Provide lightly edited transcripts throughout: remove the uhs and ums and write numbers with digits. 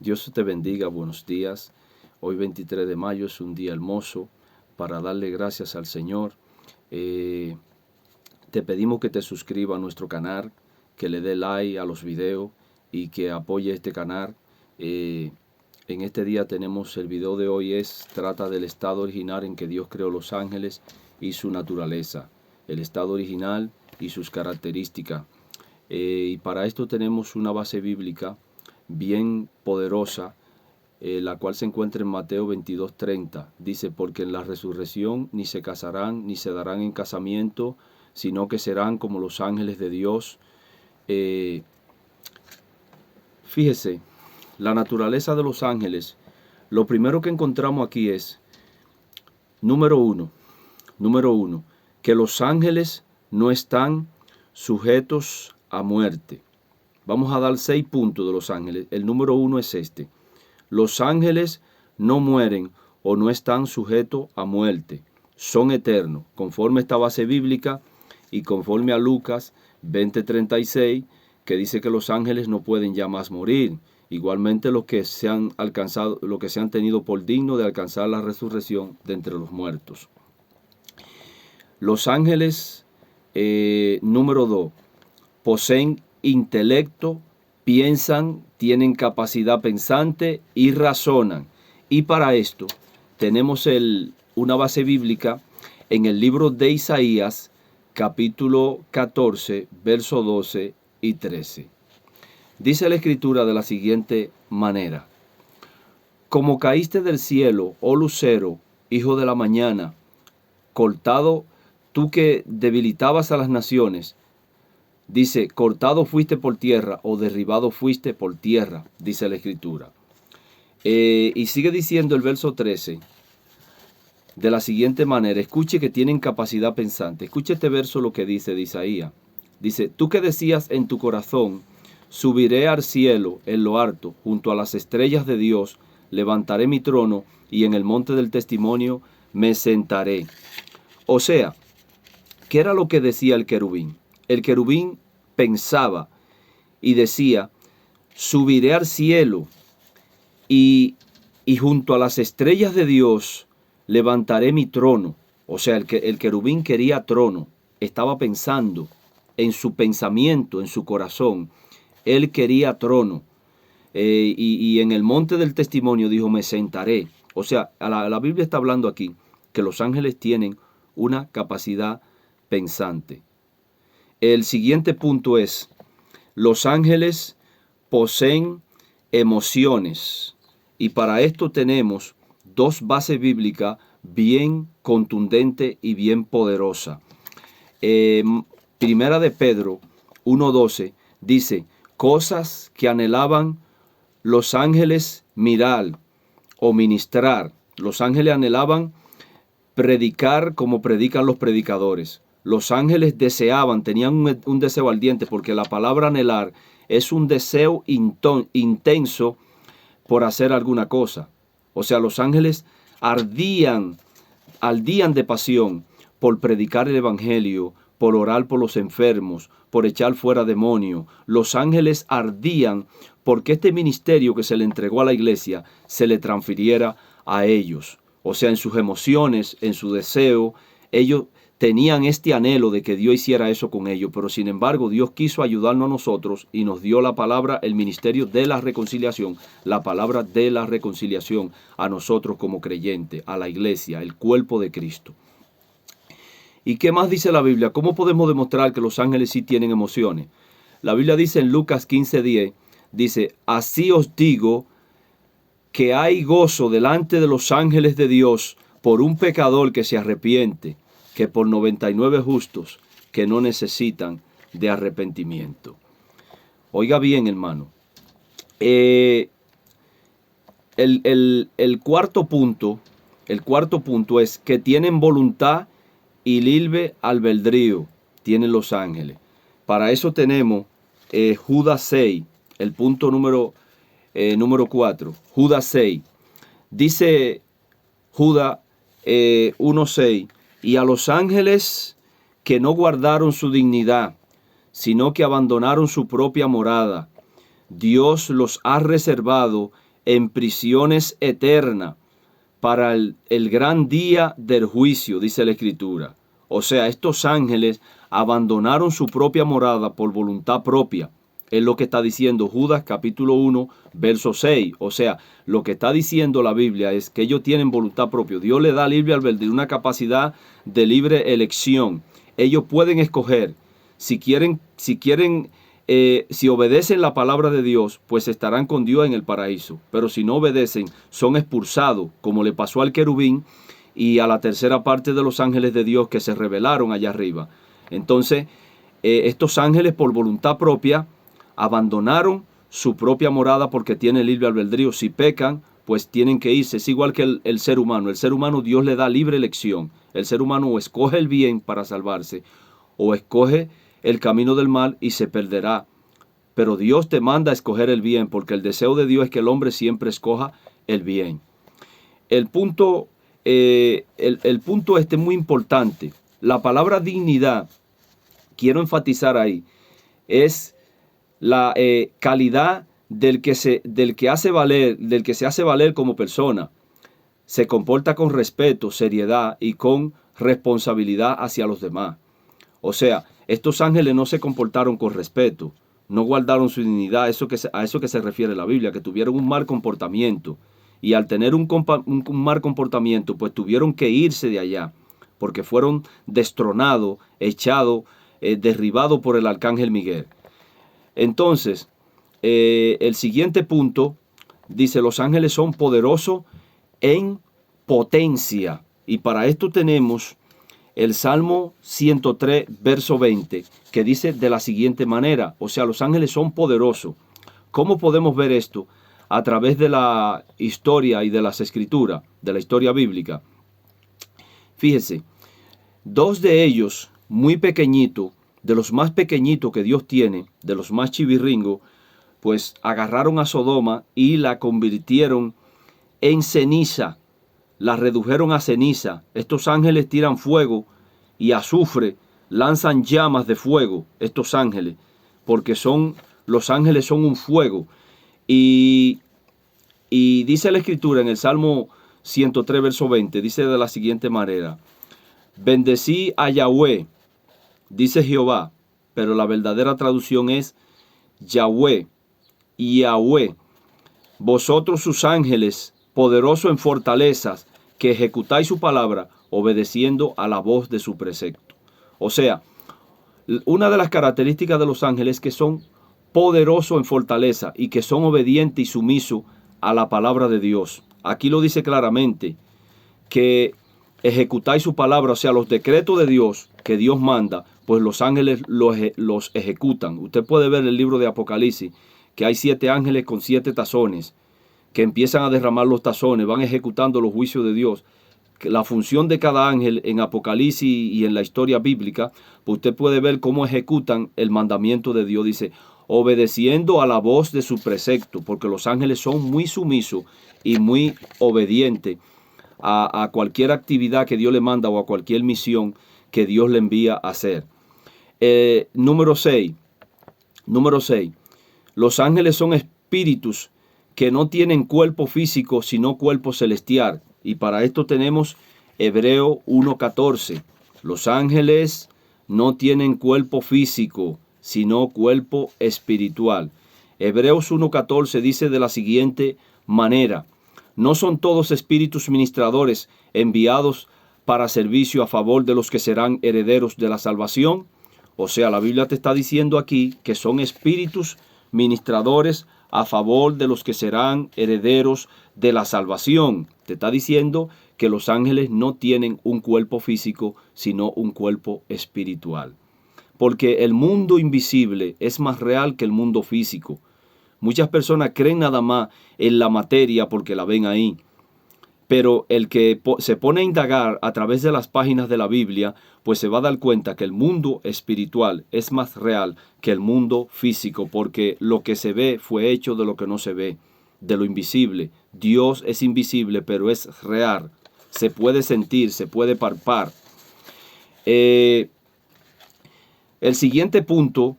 Dios te bendiga, buenos días. Hoy 23 de mayo es un día hermoso para darle gracias al Señor. Te pedimos que te suscribas a nuestro canal, que le dé like a los videos y que apoye este canal. En este día tenemos el video de hoy trata del estado original en que Dios creó los ángeles y su naturaleza, el estado original y sus características. Y para esto tenemos una base bíblica bien poderosa, la cual se encuentra en Mateo 22:30. Dice, porque en la resurrección ni se casarán ni se darán en casamiento, sino que serán como los ángeles de Dios. Fíjese, la naturaleza de los ángeles, lo primero que encontramos aquí es, número uno, que los ángeles no están sujetos a muerte. Vamos a dar 6 puntos de los ángeles. El número 1 es este. Los ángeles no mueren o no están sujetos a muerte. Son eternos, conforme a esta base bíblica y conforme a Lucas 20:36, que dice que los ángeles no pueden ya más morir. Igualmente los que se han alcanzado, los que se han tenido por digno de alcanzar la resurrección de entre los muertos. Los ángeles, número 2, poseen intelecto, piensan, tienen capacidad pensante y razonan. Y para esto tenemos una base bíblica en el libro de Isaías, capítulo 14, versos 12 y 13. Dice la Escritura de la siguiente manera: como caíste del cielo, oh lucero, hijo de la mañana, cortado tú que debilitabas a las naciones. Dice, cortado fuiste por tierra o derribado fuiste por tierra, dice la Escritura. Y sigue diciendo el verso 13 de la siguiente manera. Escuche que tienen capacidad pensante. Escuche este verso lo que dice de Isaías. Dice, tú que decías en tu corazón, subiré al cielo en lo alto, junto a las estrellas de Dios, levantaré mi trono y en el monte del testimonio me sentaré. O sea, ¿qué era lo que decía el querubín? El querubín pensaba y decía, subiré al cielo y junto a las estrellas de Dios levantaré mi trono. O sea, el querubín quería trono, estaba pensando en su pensamiento, en su corazón. Él quería trono. Y en el monte del testimonio dijo, me sentaré. O sea, la Biblia está hablando aquí que los ángeles tienen una capacidad pensante. El siguiente punto es, los ángeles poseen emociones. Y para esto tenemos 2 bases bíblicas bien contundentes y bien poderosas. Primera de Pedro 1:12 dice, cosas que anhelaban los ángeles mirar o ministrar. Los ángeles anhelaban predicar como predican los predicadores. Los ángeles deseaban, tenían un deseo ardiente, porque la palabra anhelar es un deseo intenso por hacer alguna cosa. O sea, los ángeles ardían de pasión por predicar el evangelio, por orar por los enfermos, por echar fuera demonios. Los ángeles ardían porque este ministerio que se le entregó a la iglesia se le transfiriera a ellos. O sea, en sus emociones, en su deseo, ellos tenían este anhelo de que Dios hiciera eso con ellos, pero sin embargo Dios quiso ayudarnos a nosotros y nos dio la palabra, el ministerio de la reconciliación, la palabra de la reconciliación a nosotros como creyentes, a la iglesia, el cuerpo de Cristo. ¿Y qué más dice la Biblia? ¿Cómo podemos demostrar que los ángeles sí tienen emociones? La Biblia dice en Lucas 15:10, dice, así os digo que hay gozo delante de los ángeles de Dios por un pecador que se arrepiente, que por 99 justos que no necesitan de arrepentimiento. Oiga bien, hermano. El cuarto punto es que tienen voluntad y libre albedrío, tienen los ángeles. Para eso tenemos Judas 6, el punto número 4. Judas 6. Dice Judas 1:6. Y a los ángeles que no guardaron su dignidad, sino que abandonaron su propia morada, Dios los ha reservado en prisiones eternas para el gran día del juicio, dice la Escritura. O sea, estos ángeles abandonaron su propia morada por voluntad propia. Es lo que está diciendo Judas capítulo 1, verso 6. O sea, lo que está diciendo la Biblia es que ellos tienen voluntad propia. Dios les da libre albedrío, una capacidad de libre elección. Ellos pueden escoger si obedecen la palabra de Dios, pues estarán con Dios en el paraíso. Pero si no obedecen, son expulsados, como le pasó al querubín y a la tercera parte de los ángeles de Dios que se rebelaron allá arriba. Entonces, estos ángeles por voluntad propia abandonaron su propia morada porque tienen libre albedrío. Si pecan, pues tienen que irse. Es igual que el ser humano. El ser humano, Dios le da libre elección. El ser humano o escoge el bien para salvarse o escoge el camino del mal y se perderá. Pero Dios te manda a escoger el bien, porque el deseo de Dios es que el hombre siempre escoja el bien. El punto este es muy importante. La palabra dignidad, quiero enfatizar ahí, es la calidad del que se hace valer como persona. Se comporta con respeto, seriedad y con responsabilidad hacia los demás. O sea, estos ángeles no se comportaron con respeto, no guardaron su dignidad, a eso que se refiere la Biblia, que tuvieron un mal comportamiento. Y al tener un mal comportamiento, pues tuvieron que irse de allá, porque fueron destronados, echados, derribados por el arcángel Miguel. Entonces, el siguiente punto dice, los ángeles son poderosos en potencia. Y para esto tenemos el Salmo 103, verso 20, que dice de la siguiente manera, o sea, los ángeles son poderosos. ¿Cómo podemos ver esto? A través de la historia y de las escrituras, de la historia bíblica. Fíjese, dos de ellos, muy pequeñitos, de los más pequeñitos que Dios tiene, de los más chibirringos, pues agarraron a Sodoma y la convirtieron en ceniza, la redujeron a ceniza. Estos ángeles tiran fuego y azufre, lanzan llamas de fuego, estos ángeles, porque los ángeles son un fuego. Y dice la Escritura en el Salmo 103, verso 20, dice de la siguiente manera, bendecí a Yahweh, dice Jehová, pero la verdadera traducción es Yahweh, Yahweh, vosotros sus ángeles, poderosos en fortalezas, que ejecutáis su palabra, obedeciendo a la voz de su precepto. O sea, una de las características de los ángeles es que son poderosos en fortaleza y que son obedientes y sumisos a la palabra de Dios. Aquí lo dice claramente, que ejecutáis su palabra, o sea, los decretos de Dios que Dios manda, pues los ángeles los ejecutan. Usted puede ver en el libro de Apocalipsis que hay 7 ángeles con 7 tazones que empiezan a derramar los tazones, van ejecutando los juicios de Dios. La función de cada ángel en Apocalipsis y en la historia bíblica, pues usted puede ver cómo ejecutan el mandamiento de Dios. Dice, obedeciendo a la voz de su precepto, porque los ángeles son muy sumisos y muy obedientes a cualquier actividad que Dios le manda o a cualquier misión que Dios le envía a hacer. Número 6. Los ángeles son espíritus que no tienen cuerpo físico, sino cuerpo celestial. Y para esto tenemos Hebreo 1:14. Los ángeles no tienen cuerpo físico, sino cuerpo espiritual. Hebreos 1:14 dice de la siguiente manera, ¿no son todos espíritus ministradores enviados para servicio a favor de los que serán herederos de la salvación? O sea, la Biblia te está diciendo aquí que son espíritus ministradores a favor de los que serán herederos de la salvación. Te está diciendo que los ángeles no tienen un cuerpo físico, sino un cuerpo espiritual. Porque el mundo invisible es más real que el mundo físico. Muchas personas creen nada más en la materia porque la ven ahí. Pero el que se pone a indagar a través de las páginas de la Biblia, pues se va a dar cuenta que el mundo espiritual es más real que el mundo físico, porque lo que se ve fue hecho de lo que no se ve, de lo invisible. Dios es invisible, pero es real. Se puede sentir, se puede palpar. El siguiente punto,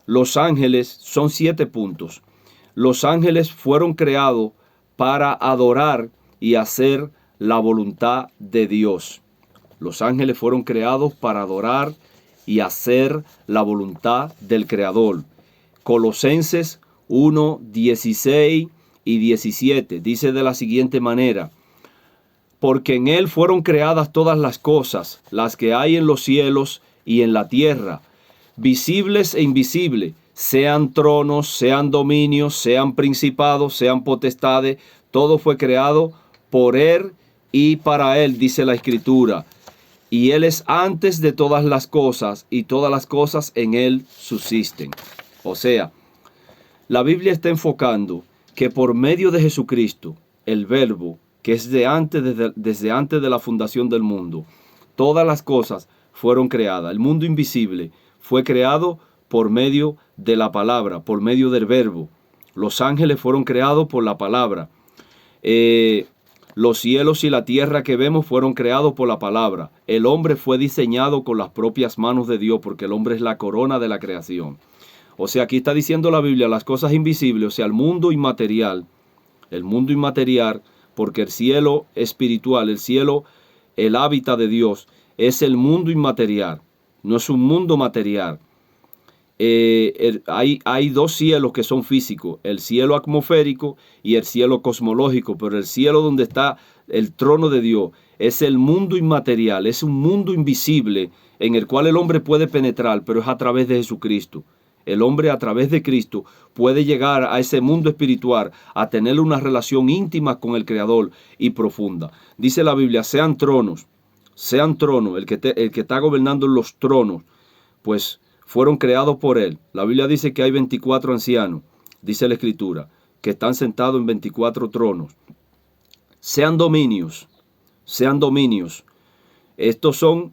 los ángeles son 7 puntos. los ángeles fueron creados para adorar y hacer la voluntad de Dios. Los ángeles fueron creados para adorar y hacer la voluntad del Creador. Colosenses 1, 16 y 17 dice de la siguiente manera: porque en él fueron creadas todas las cosas, las que hay en los cielos y en la tierra, visibles e invisibles, sean tronos, sean dominios, sean principados, sean potestades, todo fue creado por él y para él, dice la Escritura. Y él es antes de todas las cosas, y todas las cosas en él subsisten. O sea, la Biblia está enfocando que por medio de Jesucristo, el Verbo, que es desde antes de la fundación del mundo, todas las cosas fueron creadas. El mundo invisible fue creado por medio de la palabra, por medio del Verbo. Los ángeles fueron creados por la palabra. Los cielos y la tierra que vemos fueron creados por la palabra. El hombre fue diseñado con las propias manos de Dios, porque el hombre es la corona de la creación. O sea, aquí está diciendo la Biblia las cosas invisibles, o sea, el mundo inmaterial, porque el cielo espiritual, el cielo, el hábitat de Dios, es el mundo inmaterial, no es un mundo material. Hay dos cielos que son físicos, el cielo atmosférico y el cielo cosmológico, pero el cielo donde está el trono de Dios es el mundo inmaterial, es un mundo invisible en el cual el hombre puede penetrar, pero es a través de Jesucristo. El hombre a través de Cristo puede llegar a ese mundo espiritual, a tener una relación íntima con el Creador y profunda. Dice la Biblia, sean tronos, el que está gobernando los tronos, pues fueron creados por él. La Biblia dice que hay 24 ancianos, dice la Escritura, que están sentados en 24 tronos. Sean dominios. Estos son,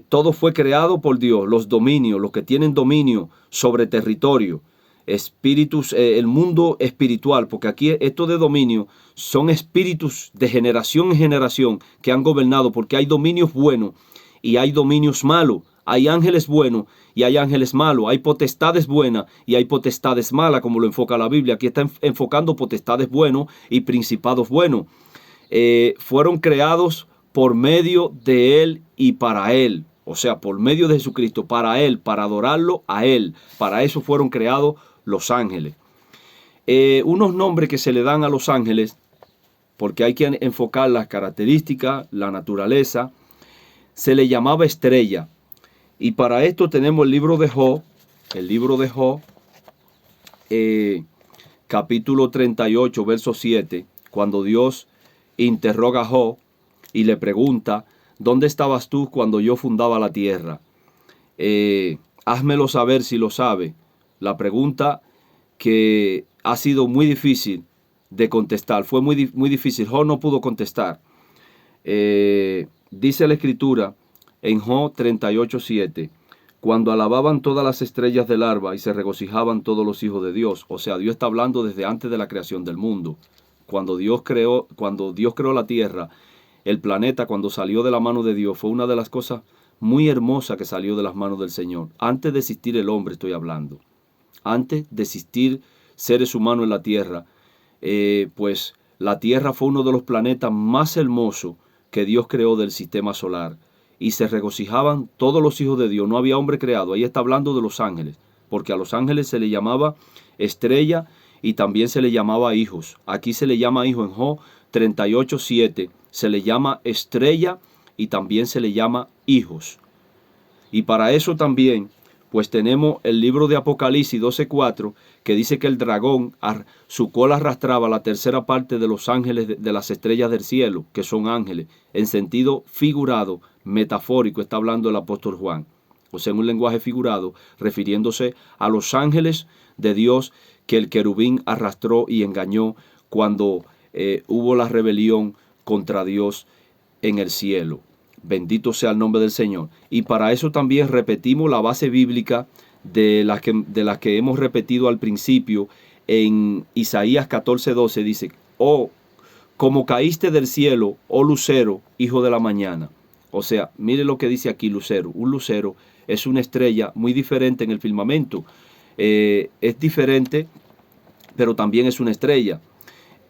todo fue creado por Dios, los dominios, los que tienen dominio sobre territorio, espíritus, el mundo espiritual, porque aquí esto de dominio son espíritus de generación en generación que han gobernado, porque hay dominios buenos y hay dominios malos. Hay ángeles buenos y hay ángeles malos. Hay potestades buenas y hay potestades malas, como lo enfoca la Biblia. Aquí está enfocando potestades buenos y principados buenos. Fueron creados por medio de él y para él. O sea, por medio de Jesucristo, para él, para adorarlo a él. Para eso fueron creados los ángeles. Unos nombres que se le dan a los ángeles, porque hay que enfocar las características, la naturaleza, se le llamaba estrella. Y para esto tenemos el libro de Job, capítulo 38, verso 7, cuando Dios interroga a Job y le pregunta, ¿dónde estabas tú cuando yo fundaba la tierra? Házmelo saber si lo sabe. La pregunta que ha sido muy difícil de contestar, fue muy difícil. Job no pudo contestar. Dice la Escritura, en Job 38:7, cuando alababan todas las estrellas del alba y se regocijaban todos los hijos de Dios. O sea, Dios está hablando desde antes de la creación del mundo. Cuando Dios creó la tierra, el planeta, cuando salió de la mano de Dios, fue una de las cosas muy hermosas que salió de las manos del Señor. Antes de existir el hombre estoy hablando. Antes de existir seres humanos en la tierra, pues la tierra fue uno de los planetas más hermosos que Dios creó del sistema solar. Y se regocijaban todos los hijos de Dios. No había hombre creado. Ahí está hablando de los ángeles, porque a los ángeles se le llamaba estrella y también se le llamaba hijos. Aquí se le llama hijo en Job 38:7. Se le llama estrella y también se le llama hijos. Y para eso también, pues tenemos el libro de Apocalipsis 12:4, que dice que el dragón, su cola arrastraba la tercera parte de los ángeles de las estrellas del cielo, que son ángeles, en sentido figurado, metafórico, está hablando el apóstol Juan. O sea, en un lenguaje figurado, refiriéndose a los ángeles de Dios que el querubín arrastró y engañó cuando hubo la rebelión contra Dios en el cielo. Bendito sea el nombre del Señor. Y para eso también repetimos la base bíblica de las que hemos repetido al principio. En Isaías 14:12 dice, oh, como caíste del cielo, oh lucero, hijo de la mañana. O sea, mire lo que dice aquí lucero. Un lucero es una estrella muy diferente en el firmamento. Es diferente pero también es una estrella.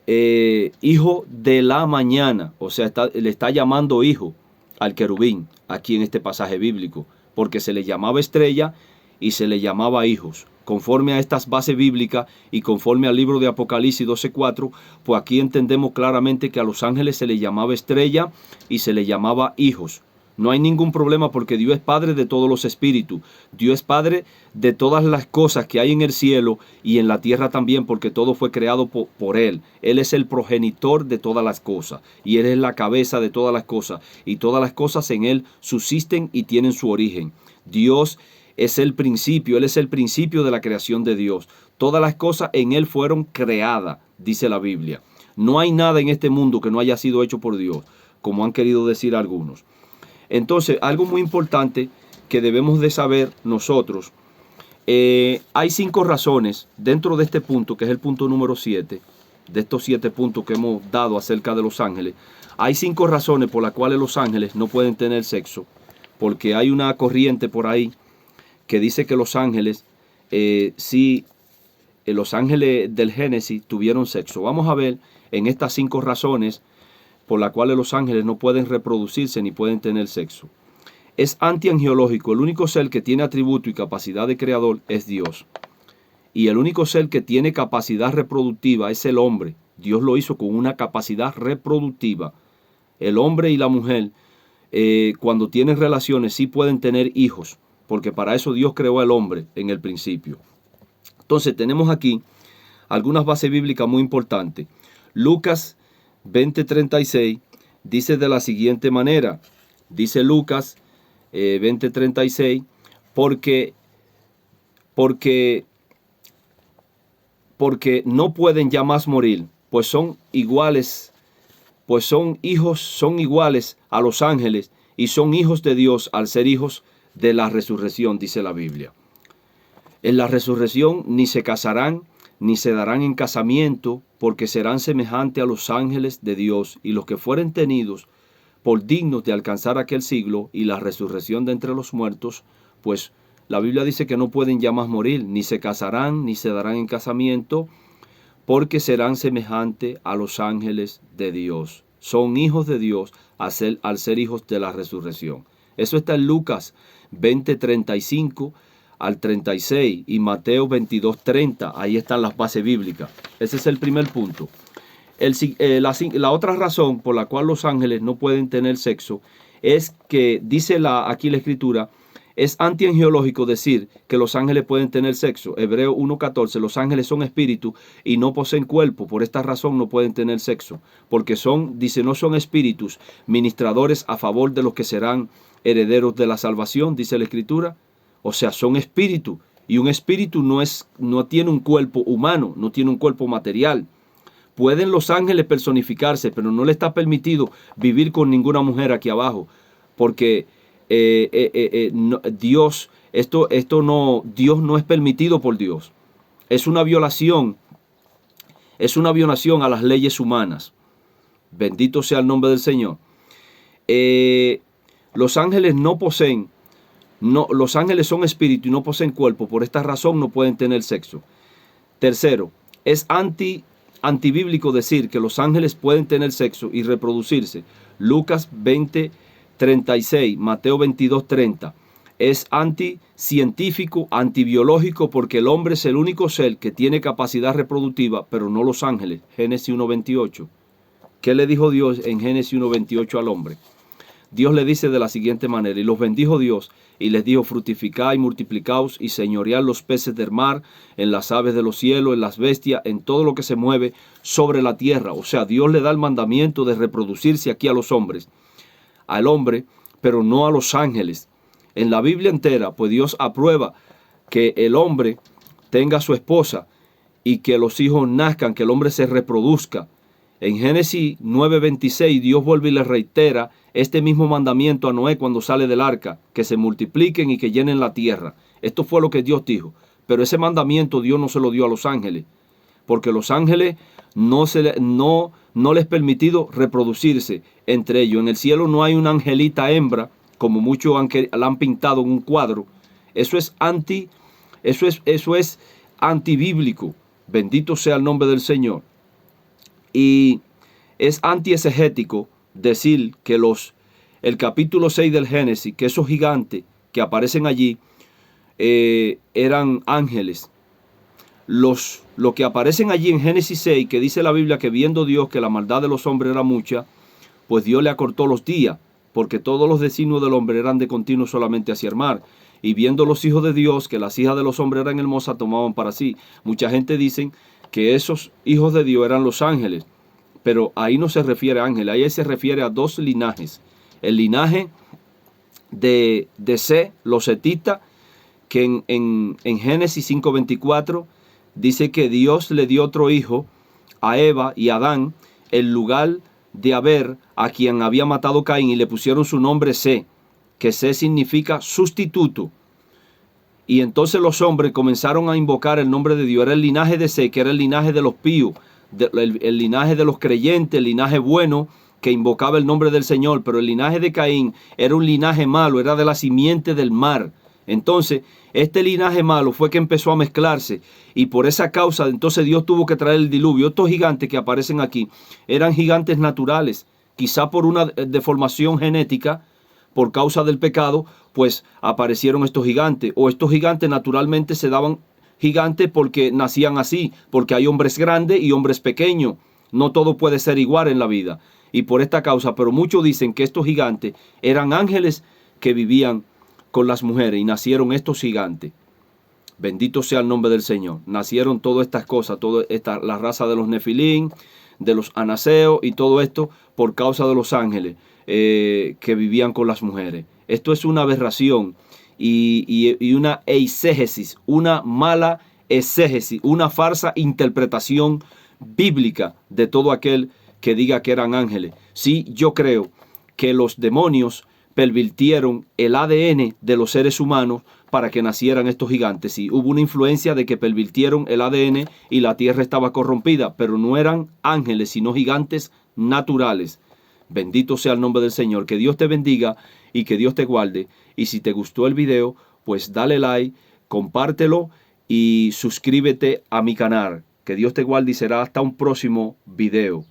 Hijo de la mañana, o sea, le está llamando hijo al querubín aquí en este pasaje bíblico, porque se le llamaba estrella y se le llamaba hijos. Conforme a estas bases bíblicas y conforme al libro de Apocalipsis 12:4, pues aquí entendemos claramente que a los ángeles se les llamaba estrella y se les llamaba hijos. No hay ningún problema porque Dios es Padre de todos los espíritus. Dios es Padre de todas las cosas que hay en el cielo y en la tierra también, porque todo fue creado por Él. Él es el progenitor de todas las cosas y Él es la cabeza de todas las cosas. Y todas las cosas en Él subsisten y tienen su origen. Dios es el principio, Él es el principio de la creación de Dios. Todas las cosas en Él fueron creadas, dice la Biblia. No hay nada en este mundo que no haya sido hecho por Dios, como han querido decir algunos. Entonces, algo muy importante que debemos de saber nosotros, hay 5 razones dentro de este punto, que es el punto número 7, de estos 7 puntos que hemos dado acerca de los ángeles. Hay 5 razones por las cuales los ángeles no pueden tener sexo, porque hay una corriente por ahí que dice que los ángeles, los ángeles del Génesis tuvieron sexo. Vamos a ver en estas 5 razones por las cuales los ángeles no pueden reproducirse ni pueden tener sexo. Es antiangeológico. El único ser que tiene atributo y capacidad de creador es Dios. Y el único ser que tiene capacidad reproductiva es el hombre. Dios lo hizo con una capacidad reproductiva. El hombre y la mujer, cuando tienen relaciones, sí pueden tener hijos, porque para eso Dios creó al hombre en el principio. Entonces tenemos aquí algunas bases bíblicas muy importantes. Lucas 20:36 dice de la siguiente manera, dice Lucas 20:36, porque no pueden ya más morir, pues son iguales, son iguales a los ángeles y son hijos de Dios al ser hijos de la resurrección, dice la Biblia. En la resurrección ni se casarán, ni se darán en casamiento, porque serán semejantes a los ángeles de Dios, y los que fueren tenidos por dignos de alcanzar aquel siglo y la resurrección de entre los muertos, pues la Biblia dice que no pueden ya más morir, ni se casarán, ni se darán en casamiento, porque serán semejantes a los ángeles de Dios. Son hijos de Dios al ser hijos de la resurrección. Eso está en Lucas 20:35 al 36 y Mateo 22:30. Ahí están las bases bíblicas. Ese es el primer punto. La otra razón por la cual los ángeles no pueden tener sexo es que, dice aquí la escritura, es antiangeológico decir que los ángeles pueden tener sexo. Hebreo 1:14, los ángeles son espíritus y no poseen cuerpo. Por esta razón no pueden tener sexo, porque no son espíritus ministradores a favor de los que serán herederos de la salvación, dice la escritura. O sea, son espíritus, y un espíritu no tiene un cuerpo humano, no tiene un cuerpo material. Pueden los ángeles personificarse, pero no le está permitido vivir con ninguna mujer aquí abajo, porque Dios no es permitido por Dios. Es una violación a las leyes humanas. Bendito sea el nombre del Señor. Los ángeles los ángeles son espíritu y no poseen cuerpo. Por esta razón no pueden tener sexo. Tercero, es antibíblico decir que los ángeles pueden tener sexo y reproducirse. Lucas 20:36, Mateo 22:30. Es anticientífico, antibiológico, porque el hombre es el único ser que tiene capacidad reproductiva, pero no los ángeles. Génesis 1:28. ¿Qué le dijo Dios en Génesis 1:28 al hombre? Dios le dice de la siguiente manera: y los bendijo Dios, y les dijo: fructificad y multiplicaos, y señoread los peces del mar, en las aves de los cielos, en las bestias, en todo lo que se mueve sobre la tierra. O sea, Dios le da el mandamiento de reproducirse aquí a los hombres, al hombre, pero no a los ángeles. En la Biblia entera, pues Dios aprueba que el hombre tenga a su esposa y que los hijos nazcan, que el hombre se reproduzca. En Génesis 9:26 Dios vuelve y le reitera este mismo mandamiento a Noé cuando sale del arca, que se multipliquen y que llenen la tierra. Esto fue lo que Dios dijo, pero ese mandamiento Dios no se lo dio a los ángeles, porque los ángeles no les es permitido reproducirse entre ellos. En el cielo no hay una angelita hembra, como muchos la han pintado en un cuadro. Eso es antibíblico. Bendito sea el nombre del Señor. Y es antiexegético decir que el capítulo 6 del Génesis, que esos gigantes que aparecen allí eran ángeles. Lo que aparecen allí en Génesis 6, que dice la Biblia que viendo Dios que la maldad de los hombres era mucha, pues Dios le acortó los días, porque todos los designios del hombre eran de continuo solamente hacia el mar. Y viendo los hijos de Dios que las hijas de los hombres eran hermosas, tomaban para sí. Mucha gente dice que esos hijos de Dios eran los ángeles, pero ahí no se refiere a ángeles, ahí se refiere a dos linajes. El linaje de Set, los setitas, que en Génesis 5:24 dice que Dios le dio otro hijo a Eva y a Adán en lugar de Abel, a quien había matado Caín, y le pusieron su nombre Set, que Set significa sustituto. Y entonces los hombres comenzaron a invocar el nombre de Dios. Era el linaje de Set, que era el linaje de los píos, el linaje de los creyentes, el linaje bueno, que invocaba el nombre del Señor. Pero el linaje de Caín era un linaje malo, era de la simiente del mar. Entonces, este linaje malo fue que empezó a mezclarse, y por esa causa entonces Dios tuvo que traer el diluvio. Estos gigantes que aparecen aquí eran gigantes naturales, quizá por una deformación genética, por causa del pecado, pues aparecieron estos gigantes. O estos gigantes naturalmente se daban gigantes porque nacían así, porque hay hombres grandes y hombres pequeños. No todo puede ser igual en la vida. Y por esta causa, pero muchos dicen que estos gigantes eran ángeles que vivían con las mujeres, y nacieron estos gigantes. Bendito sea el nombre del Señor. Nacieron todas estas cosas, la raza de los Nefilín, de los anaseos y todo esto por causa de los ángeles que vivían con las mujeres. Esto es una aberración y una eisegesis, una mala exégesis, una falsa interpretación bíblica de todo aquel que diga que eran ángeles. Sí, yo creo que los demonios pervirtieron el ADN de los seres humanos para que nacieran estos gigantes. Sí, hubo una influencia de que pervirtieron el ADN y la tierra estaba corrompida, pero no eran ángeles, sino gigantes naturales. Bendito sea el nombre del Señor. Que Dios te bendiga y que Dios te guarde. Y si te gustó el video, pues dale like, compártelo y suscríbete a mi canal. Que Dios te guarde y será hasta un próximo video.